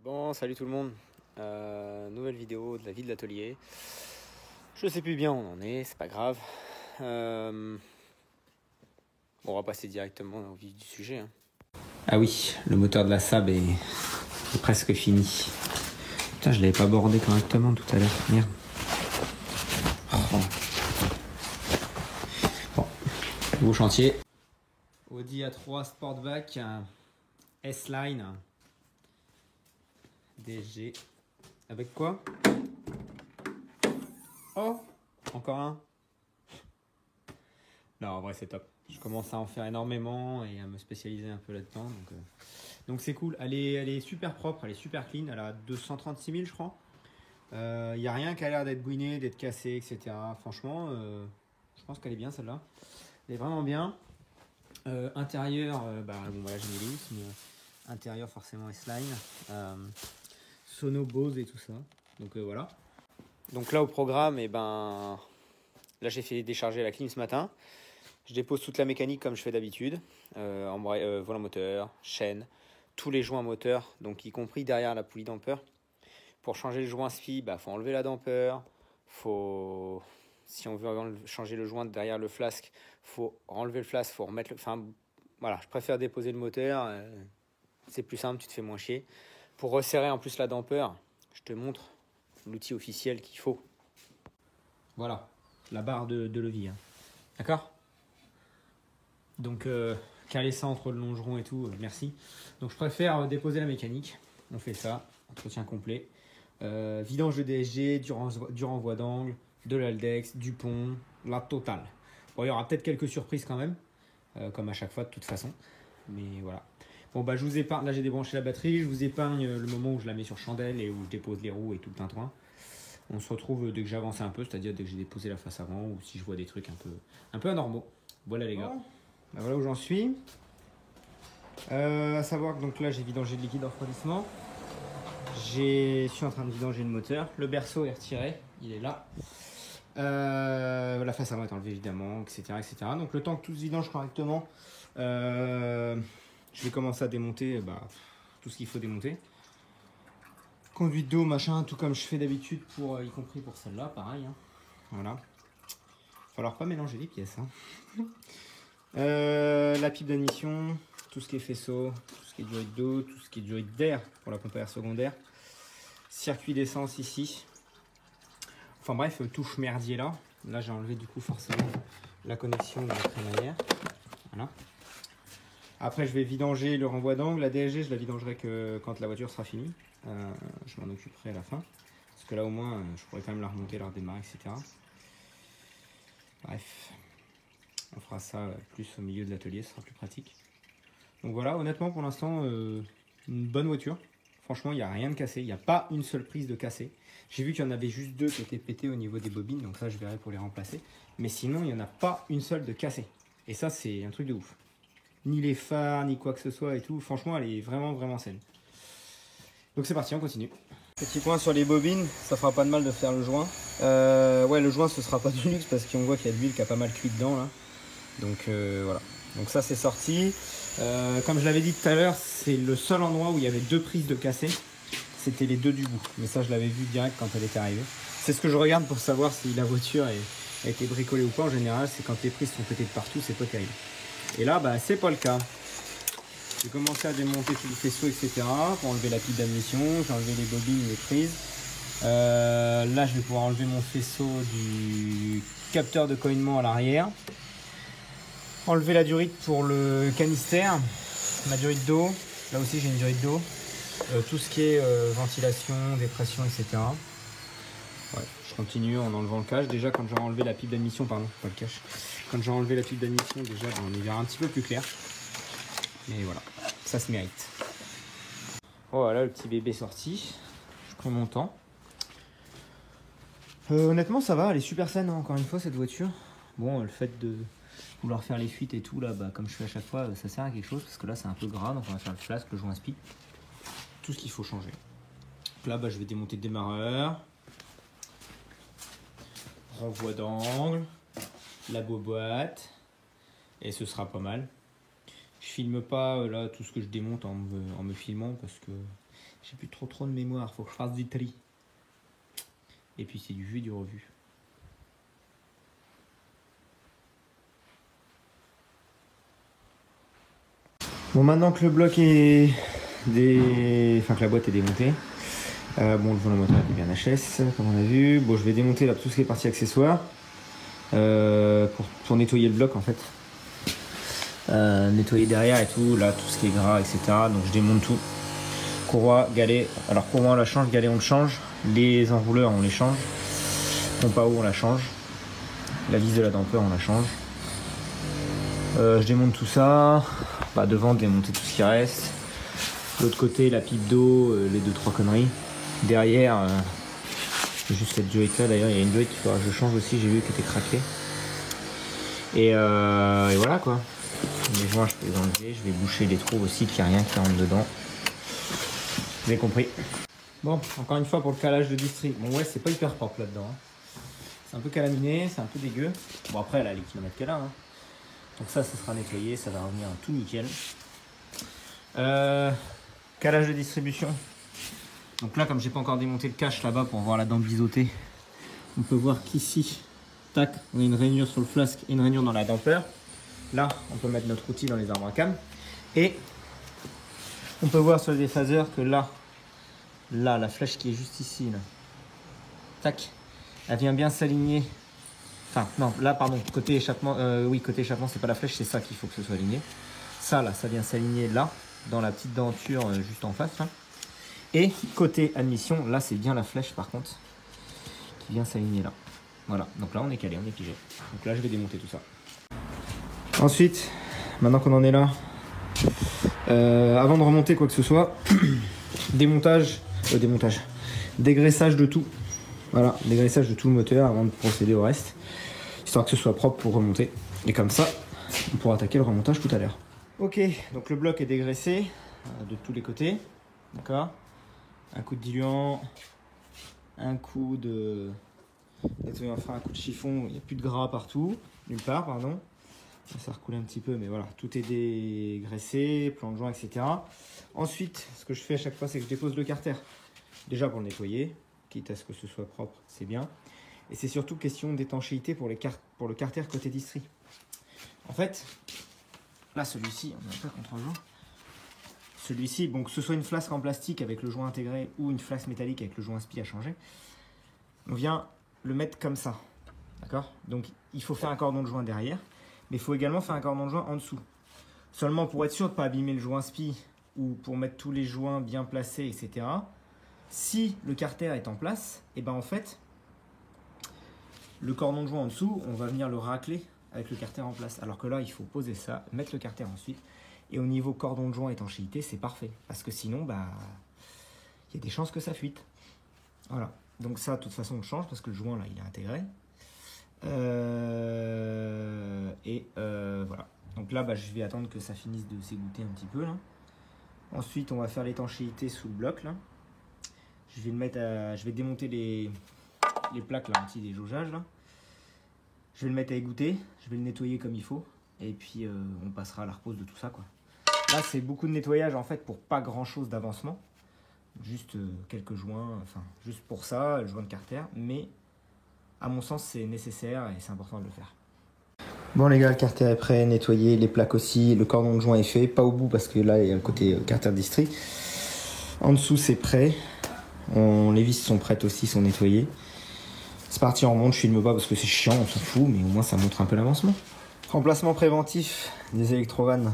Bon, salut tout le monde. Nouvelle vidéo de la vie de l'atelier. Je sais plus bien où on en est, c'est pas grave. Bon, on va passer directement au vif du sujet. Hein. Ah oui, le moteur de la Saab est presque fini. Putain, je l'avais pas bordé correctement tout à l'heure. Merde. Oh. Bon, nouveau chantier. Audi A3 Sportback S-Line DG. Avec quoi? Oh, encore un. Non, en vrai, c'est top. Je commence à en faire énormément et à me spécialiser un peu là-dedans. Donc c'est cool. Elle est super propre, elle est super clean. Elle a 236 000, je crois. Il n'y a rien qui a l'air d'être bouiné, d'être cassé, etc. Franchement, je pense qu'elle est bien celle-là. Elle est vraiment bien. Intérieur, bon, voilà, je mets les mais intérieur, forcément, S-Line. Sono Bose et tout ça. Donc voilà. Donc là, au programme, là, j'ai fait décharger la clim ce matin. Je dépose toute la mécanique comme je fais d'habitude, volant moteur, chaîne, tous les joints moteurs, donc y compris derrière la poulie damper. Pour changer le joint SPI, faut enlever la damper. Si on veut changer le joint derrière le flasque, faut enlever le flasque, faut remettre voilà, je préfère déposer le moteur, c'est plus simple, tu te fais moins chier. Pour resserrer en plus la damper, je te montre l'outil officiel qu'il faut. Voilà, la barre de levier. Hein. D'accord ? Donc, caler ça entre le longeron et tout, merci. Donc, je préfère déposer la mécanique. On fait ça, entretien complet. Vidange de DSG, du renvoi d'angle, de l'Aldex, du pont, la totale. Bon, il y aura peut-être quelques surprises quand même, comme à chaque fois de toute façon. Mais voilà. Bon, je vous épargne. Là, j'ai débranché la batterie. Je vous épargne le moment où je la mets sur chandelle et où je dépose les roues et tout le tintouin. On se retrouve dès que j'avance un peu, c'est-à-dire dès que j'ai déposé la face avant ou si je vois des trucs un peu anormaux. Voilà les gars. Voilà où j'en suis. À savoir que donc là j'ai vidangé de liquide en refroidissement. Je suis en train de vidanger le moteur. Le berceau est retiré, il est là. La face avant est enlevée évidemment, etc., etc. Donc le temps que tout se vidange correctement, je vais commencer à démonter tout ce qu'il faut démonter. Conduite d'eau, machin, tout comme je fais d'habitude, y compris pour celle-là, pareil. Hein. Voilà. Il va falloir pas mélanger les pièces. Hein. La pipe d'admission, tout ce qui est faisceau, tout ce qui est durite d'eau, tout ce qui est durite d'air pour la pompe à air secondaire. Circuit d'essence ici. Enfin bref, touche merdier là. Là j'ai enlevé du coup forcément la connexion de la crémaillère. Voilà. Après je vais vidanger le renvoi d'angle. La DSG je la vidangerai que quand la voiture sera finie. Je m'en occuperai à la fin. Parce que là au moins je pourrais quand même la remonter, la redémarrer, etc. Bref. On fera ça plus au milieu de l'atelier, ce sera plus pratique. Donc voilà, honnêtement pour l'instant, une bonne voiture. Franchement, il n'y a rien de cassé, il n'y a pas une seule prise de cassé. J'ai vu qu'il y en avait juste deux qui étaient pétées au niveau des bobines, donc ça je verrai pour les remplacer. Mais sinon, il n'y en a pas une seule de cassée. Et ça, c'est un truc de ouf. Ni les phares, ni quoi que ce soit et tout. Franchement, elle est vraiment, vraiment saine. Donc c'est parti, on continue. Petit point sur les bobines, ça fera pas de mal de faire le joint. Ouais, le joint, ce sera pas du luxe parce qu'on voit qu'il y a de l'huile qui a pas mal cuit dedans là. Donc voilà. Donc ça c'est sorti. Comme je l'avais dit tout à l'heure, c'est le seul endroit où il y avait deux prises de cassé. C'était les deux du bout. Mais ça je l'avais vu direct quand elle était arrivée. C'est ce que je regarde pour savoir si la voiture a été bricolée ou pas. En général, c'est quand les prises sont pétées de partout, c'est pas terrible. Et là, c'est pas le cas. J'ai commencé à démonter tout le faisceau, etc. pour enlever la pile d'admission. J'ai enlevé les bobines, les prises. Là, je vais pouvoir enlever mon faisceau du capteur de coinement à l'arrière. Enlever la durite pour le canister, ma durite d'eau. Là aussi, j'ai une durite d'eau. Tout ce qui est ventilation, dépression, etc. Ouais, je continue en enlevant le cache. Déjà, quand j'aurai enlevé la pipe d'admission, pardon, pas le cache. Quand j'aurai enlevé la pipe d'admission, déjà, on y verra un petit peu plus clair. Mais voilà, ça se mérite. Voilà, le petit bébé sorti. Je prends mon temps. Honnêtement, ça va, elle est super saine, hein, encore une fois, cette voiture. Bon, le fait de vouloir faire les fuites et tout, là, comme je fais à chaque fois, ça sert à quelque chose, parce que là, c'est un peu gras, donc on va faire le flasque, le joint SPI. Tout ce qu'il faut changer. Donc là, je vais démonter le démarreur. Renvoi d'angle. La boîte. Et ce sera pas mal. Je filme pas là tout ce que je démonte en me filmant, parce que J'ai plus trop de mémoire, faut que je fasse du tri. Et puis c'est du vu et du revu. Bon, maintenant que le bloc est enfin que la boîte est démontée, bon, le volant moteur est bien HS comme on a vu. Bon, je vais démonter là tout ce qui est partie accessoire pour nettoyer le bloc en fait. Nettoyer derrière et tout, là tout ce qui est gras, etc. Donc je démonte tout. Courroie, galet. Alors courroie on la change, galet on le change. Les enrouleurs on les change. Pompe à eau on la change. La vis de la dampeur on la change. Je démonte tout ça. Bah, devant démonter tout ce qui reste. De l'autre côté la pipe d'eau, les 2-3 conneries. Derrière, juste cette joint là d'ailleurs, il y a une joint qu'il faudra que je change aussi, j'ai vu qu'elle était craquée. Et voilà quoi. Les joints je peux les enlever, je vais boucher les trous aussi, qu'il n'y a rien qui rentre dedans. Vous avez compris. Bon, encore une fois pour le calage de distri. Bon ouais, c'est pas hyper propre là-dedans. Hein. C'est un peu calaminé, c'est un peu dégueu. Bon après elle a les kilomètres qu'elle a. Hein. Donc ça sera nettoyé, ça va revenir tout nickel. Calage de distribution. Donc là, comme j'ai pas encore démonté le cache là-bas pour voir la dent biseautée, on peut voir qu'ici, tac, on a une rainure sur le flasque et une rainure dans la dampeur. Là, on peut mettre notre outil dans les arbres à cam. Et on peut voir sur le déphaseur que là, la flèche qui est juste ici, là, tac, elle vient bien s'aligner. Enfin, non, là, pardon, côté échappement, oui, côté échappement, c'est pas la flèche, c'est ça qu'il faut que ce soit aligné. Ça, là, ça vient s'aligner là, dans la petite denture juste en face, là. Et côté admission, là, c'est bien la flèche, par contre, qui vient s'aligner là. Voilà, donc là, on est calé, on est pigé. Donc là, je vais démonter tout ça. Ensuite, maintenant qu'on en est là, avant de remonter quoi que ce soit, dégraissage de tout. Voilà, dégraissage de tout le moteur avant de procéder au reste, histoire que ce soit propre pour remonter. Et comme ça, on pourra attaquer le remontage tout à l'heure. Ok, donc le bloc est dégraissé de tous les côtés, d'accord. Un coup de diluant, un coup de nettoyant frein, un coup de chiffon, il n'y a plus de gras partout, nulle part, pardon. Ça recoule un petit peu, mais voilà, tout est dégraissé, plan de joint, etc. Ensuite, ce que je fais à chaque fois, c'est que je dépose le carter. Déjà pour le nettoyer, quitte à ce que ce soit propre, c'est bien. Et c'est surtout question d'étanchéité pour le carter côté distri. En fait, là, celui-ci, on a un peu contre-joint. Celui-ci, bon, que ce soit une flasque en plastique avec le joint intégré ou une flasque métallique avec le joint spi à changer, on vient le mettre comme ça. D'accord? Donc, il faut faire un cordon de joint derrière. Mais il faut également faire un cordon de joint en dessous. Seulement pour être sûr de ne pas abîmer le joint spi ou pour mettre tous les joints bien placés, etc. Si le carter est en place, et ben en fait, le cordon de joint en dessous, on va venir le racler avec le carter en place. Alors que là, il faut poser ça, mettre le carter ensuite. Et au niveau cordon de joint étanchéité, c'est parfait. Parce que sinon, bah, il y a des chances que ça fuite. Voilà. Donc ça, de toute façon, on le change parce que le joint, là, il est intégré. Voilà. Donc là, bah, je vais attendre que ça finisse de s'égoutter un petit peu. Là. Ensuite, on va faire l'étanchéité sous le bloc. Là. Je vais démonter les plaques là, anti des jaugeages. Là. Je vais le mettre à égoutter. Je vais le nettoyer comme il faut. Et puis, on passera à la repose de tout ça, quoi. Là, c'est beaucoup de nettoyage en fait pour pas grand chose d'avancement. Juste quelques joints, enfin, juste pour ça, le joint de carter. Mais à mon sens, c'est nécessaire et c'est important de le faire. Bon les gars, le carter est prêt, nettoyé, les plaques aussi, le cordon de joint est fait, pas au bout parce que là il y a le côté carter distri. En dessous c'est prêt, les vis sont prêtes aussi, sont nettoyées. C'est parti, on remonte, je filme pas parce que c'est chiant, on s'en fout, mais au moins ça montre un peu l'avancement. Remplacement préventif des électrovannes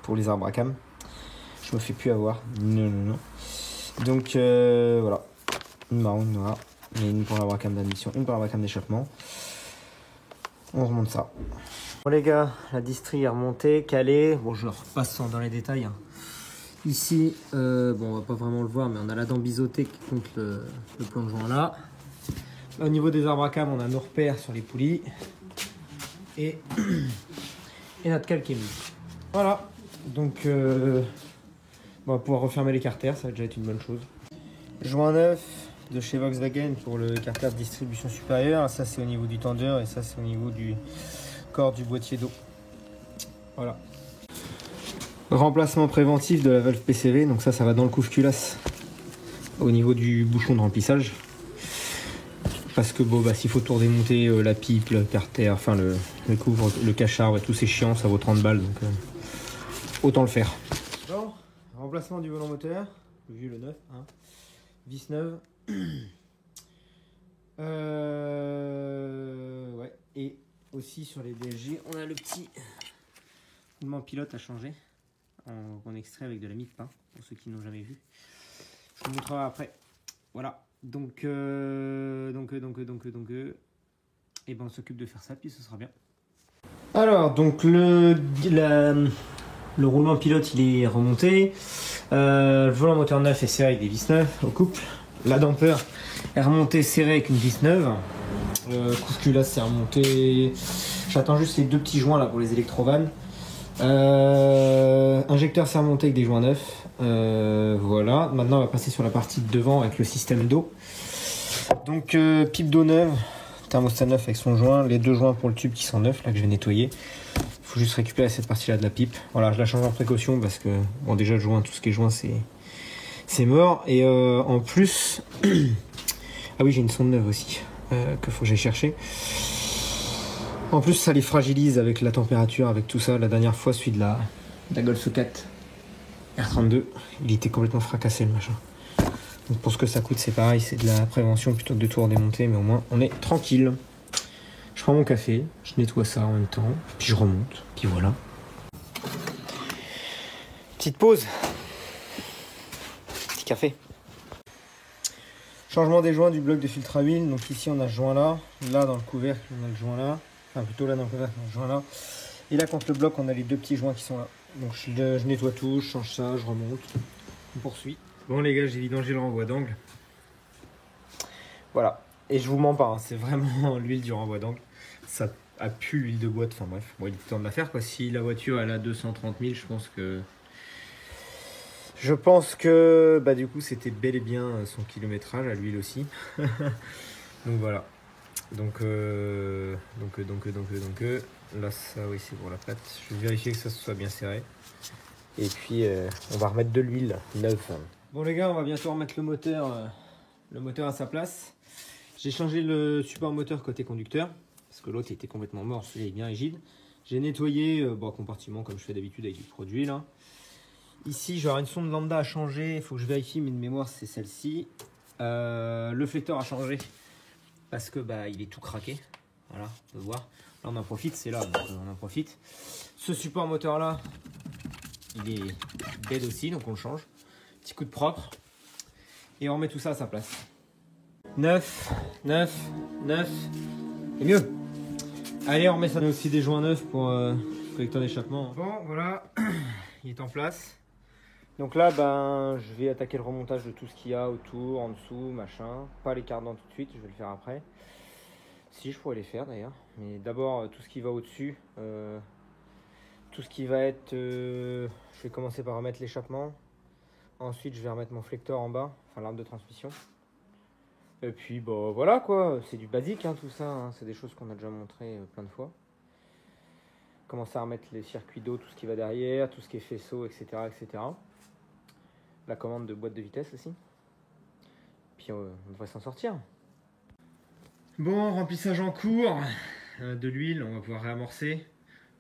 pour les arbres à cam. Je me fais plus avoir, non. Donc voilà, une marron, une noire, et une pour l'arbre à cam d'admission, une pour l'arbre à cam d'échappement. On remonte ça. Bon les gars, la distri est remontée, calée. Bon, je repasse dans les détails. Hein. Ici, bon, on va pas vraiment le voir, mais on a la dent biseautée qui compte le plan de joint là. Là. Au niveau des arbres à cam, on a nos repères sur les poulies. Et notre cale qui est mise. Voilà. Donc, on va pouvoir refermer les carters, ça va déjà être une bonne chose. Joint neuf de chez Volkswagen pour le carter de distribution supérieure. Ça c'est au niveau du tendeur et ça c'est au niveau du corps du boîtier d'eau. Voilà. Remplacement préventif de la valve PCV, donc ça va dans le couve-culasse au niveau du bouchon de remplissage. Parce que bon, bah, s'il faut tout redémonter, la pipe, le carter, enfin le couvre, le cachard, ouais, tout c'est chiant, ça vaut 30 balles, donc autant le faire. Bon, remplacement du volant moteur, vu le neuf, hein. Vis neuve. Ouais, et aussi sur les DSG, on a le petit roulement pilote à changer, en extrait avec de la mie de pain, pour ceux qui n'ont jamais vu. Je vous montrerai après. Voilà. Donc, et ben on s'occupe de faire ça, puis ce sera bien. Alors, donc le roulement pilote il est remonté. Le volant moteur neuf est serré avec des vis neuves au couple. La damper est remontée serrée avec une vis neuve. Couche culasse c'est remonté. J'attends juste les deux petits joints là pour les électrovannes. Injecteur c'est remonté avec des joints neufs. Voilà, maintenant on va passer sur la partie de devant avec le système d'eau. Donc pipe d'eau neuve, thermostat neuf avec son joint, les deux joints pour le tube qui sont neufs là que je vais nettoyer. Il faut juste récupérer cette partie là de la pipe. Voilà, je la change en précaution parce que bon déjà le joint, tout ce qui est joint c'est mort. Et en plus, ah oui j'ai une sonde neuve aussi qu'il faut que j'aille chercher. En plus ça les fragilise avec la température, avec tout ça. La dernière fois celui de la Golf 4 R32, il était complètement fracassé le machin. Donc pour ce que ça coûte c'est pareil, c'est de la prévention plutôt que de tout redémonter, mais au moins on est tranquille. Je prends mon café, je nettoie ça en même temps, puis je remonte, puis voilà. Petite pause. Petit café. Changement des joints du bloc de filtre à huile. Donc ici on a ce joint là, là dans le couvercle on a le joint là, enfin plutôt là dans le couvercle on a le joint là. Et là contre le bloc on a les deux petits joints qui sont là. Donc je nettoie tout, je change ça, je remonte, on poursuit. Bon les gars, j'ai vidangé le renvoi d'angle. Voilà, et je vous mens pas, hein, c'est vraiment l'huile du renvoi d'angle. Ça a pu l'huile de boîte, enfin bref, bon, il est temps de la faire quoi. Si la voiture elle a 230 000, je pense que bah du coup c'était bel et bien son kilométrage à l'huile aussi. Donc voilà. Donc là ça oui c'est pour la plate. Je vais vérifier que ça soit bien serré. Et puis on va remettre de l'huile neuve. Bon les gars, on va bientôt remettre le moteur à sa place. J'ai changé le support moteur côté conducteur parce que l'autre était complètement mort, celui-là est bien rigide. J'ai nettoyé compartiment comme je fais d'habitude avec du produit là. Ici j'aurai une sonde lambda à changer, il faut que je vérifie, mais de mémoire c'est celle-ci. Le flecteur a changé parce que bah il est tout craqué. Voilà, on peut voir. Là on en profite, c'est là, donc on en profite. Ce support moteur là, il est dead aussi, donc on le change. Petit coup de propre. Et on remet tout ça à sa place. 9, et mieux. Allez, on remet ça aussi des joints neufs pour collecteur d'échappement. Bon, voilà, il est en place. Donc là, ben, je vais attaquer le remontage de tout ce qu'il y a autour, en dessous, machin. Pas les cardans tout de suite, je vais le faire après. Si, je pourrais les faire d'ailleurs. Mais d'abord, tout ce qui va au-dessus. Tout ce qui va être... je vais commencer par remettre l'échappement. Ensuite, je vais remettre mon flecteur en bas, enfin l'arbre de transmission. Et puis, bon, voilà quoi, c'est du basique hein, tout ça. Hein. C'est des choses qu'on a déjà montré plein de fois. Commencer à remettre les circuits d'eau, tout ce qui va derrière, tout ce qui est faisceau, etc., etc. La commande de boîte de vitesse aussi. Puis on devrait s'en sortir. Bon, remplissage en cours de l'huile, on va pouvoir réamorcer.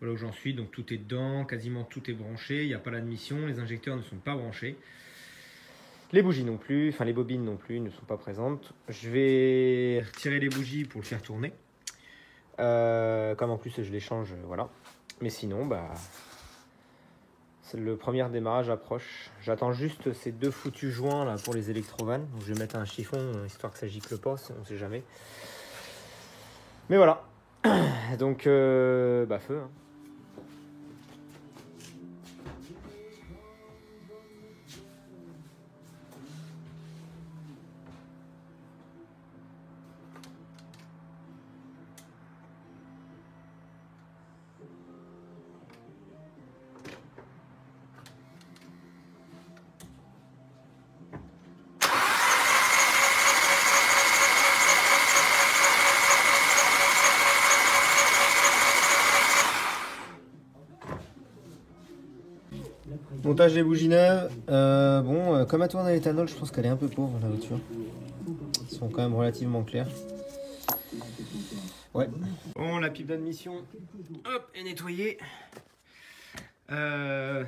Voilà où j'en suis, donc tout est dedans, quasiment tout est branché, il n'y a pas l'admission, les injecteurs ne sont pas branchés. Les bougies non plus, enfin les bobines non plus ne sont pas présentes. Je vais retirer les bougies pour le faire tourner. Comme en plus je les change, voilà. Mais sinon, bah, le premier démarrage approche. J'attends juste ces deux foutus joints là pour les électrovannes. Donc je vais mettre un chiffon histoire que ça gicle pas, on sait jamais. Mais voilà. Donc, bah feu. Hein. Montage des bougies neuves. Comme elle tourne à l'éthanol, je pense qu'elle est un peu pauvre la voiture. Elles sont quand même relativement claires. Ouais. Bon, la pipe d'admission, hop, est nettoyée. J'ai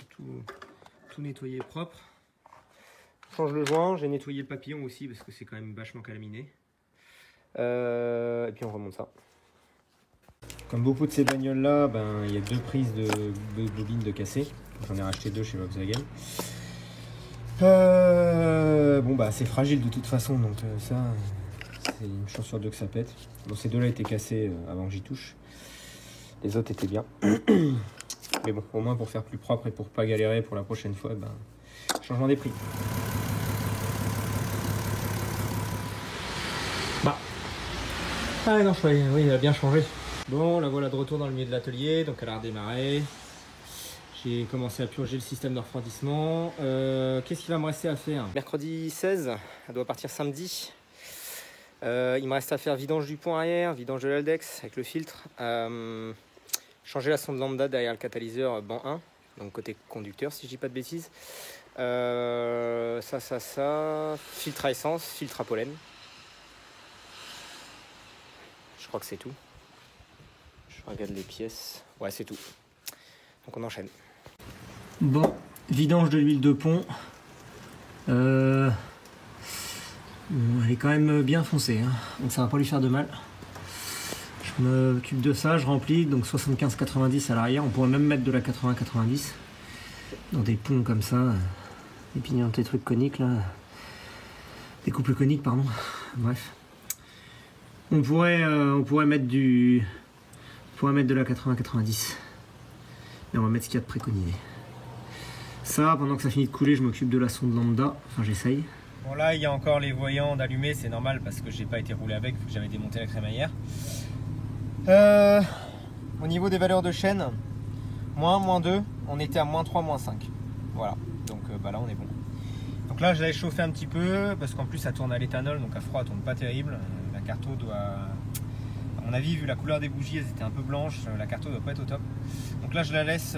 tout nettoyé propre. Je change le joint, j'ai nettoyé le papillon aussi parce que c'est quand même vachement calaminé. Et puis on remonte ça. Comme beaucoup de ces bagnoles là, ben, il y a deux prises de bobines de cassé. J'en ai racheté deux chez Volkswagen. Bon bah c'est fragile de toute façon, donc ça c'est une chance sur deux que ça pète. Bon, ces deux là étaient cassés avant que j'y touche. Les autres étaient bien. Mais bon, au moins pour faire plus propre et pour pas galérer pour la prochaine fois, ben, changement des prix. Bah. Ah non, oui, il a bien changé. Bon, la voilà de retour dans le milieu de l'atelier, donc elle a redémarré. J'ai commencé à purger le système de refroidissement. Qu'est-ce qu'il va me rester à faire? Mercredi 16, elle doit partir samedi. Il me reste à faire vidange du pont arrière, vidange de l'Aldex avec le filtre. Changer la sonde lambda derrière le catalyseur banc 1, donc côté conducteur si je dis pas de bêtises. Ça. Filtre à essence, filtre à pollen. Je crois que c'est tout. Je regarde les pièces. Ouais, c'est tout. Donc on enchaîne. Bon, vidange de l'huile de pont. Elle est quand même bien foncée, hein. Donc ça va pas lui faire de mal. Je m'occupe de ça, je remplis, donc 75-90 à l'arrière. On pourrait même mettre de la 80-90 dans des ponts comme ça. Et puis dans des trucs coniques là. Des couples coniques, pardon. Bref. On pourrait mettre de la 80-90. Mais on va mettre ce qu'il y a de préconisé. Ça, pendant que ça finit de couler, je m'occupe de la sonde lambda. Enfin, j'essaye. Bon, là, il y a encore les voyants d'allumés. C'est normal parce que j'ai pas été roulé avec, vu que j'avais démonté la crémaillère. Au niveau des valeurs de chaîne, moins 2, on était à moins 3, moins 5. Voilà. Donc là, on est bon. Donc là, je l'ai chauffé un petit peu parce qu'en plus, ça tourne à l'éthanol. Donc à froid, ça tourne pas terrible. La carto doit... À mon avis, vu la couleur des bougies, elles étaient un peu blanches, la carto doit pas être au top. Donc là, je la laisse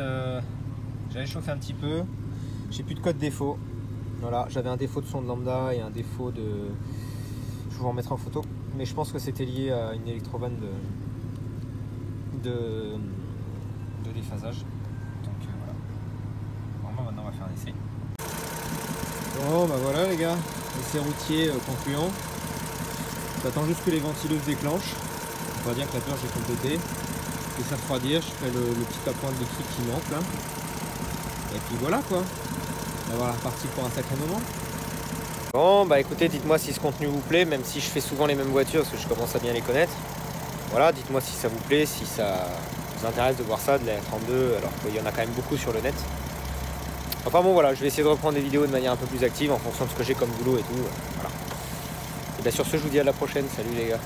chauffer un petit peu. J'ai plus de code défaut. Voilà, j'avais un défaut de sonde lambda et un défaut de... Je vous en remettrai en photo. Mais je pense que c'était lié à une électrovanne de déphasage. Donc voilà. Normalement, maintenant, on va faire un essai. Bon, bah voilà les gars, essai routier concluant. J'attends juste que les ventileuses déclenchent. On va dire que la purge est complétée. Je vais ça refroidir, je ferai le petit appoint d'électrique qui manque là. Et puis voilà quoi. On va voir la partie pour un sacré moment. Bon bah écoutez, dites-moi si ce contenu vous plaît, même si je fais souvent les mêmes voitures parce que je commence à bien les connaître. Voilà, dites-moi si ça vous plaît, si ça vous intéresse de voir ça, de la R32, alors qu'il y en a quand même beaucoup sur le net. Enfin bon voilà, je vais essayer de reprendre des vidéos de manière un peu plus active en fonction de ce que j'ai comme boulot et tout. Voilà. Et bien sur ce, je vous dis à la prochaine. Salut les gars.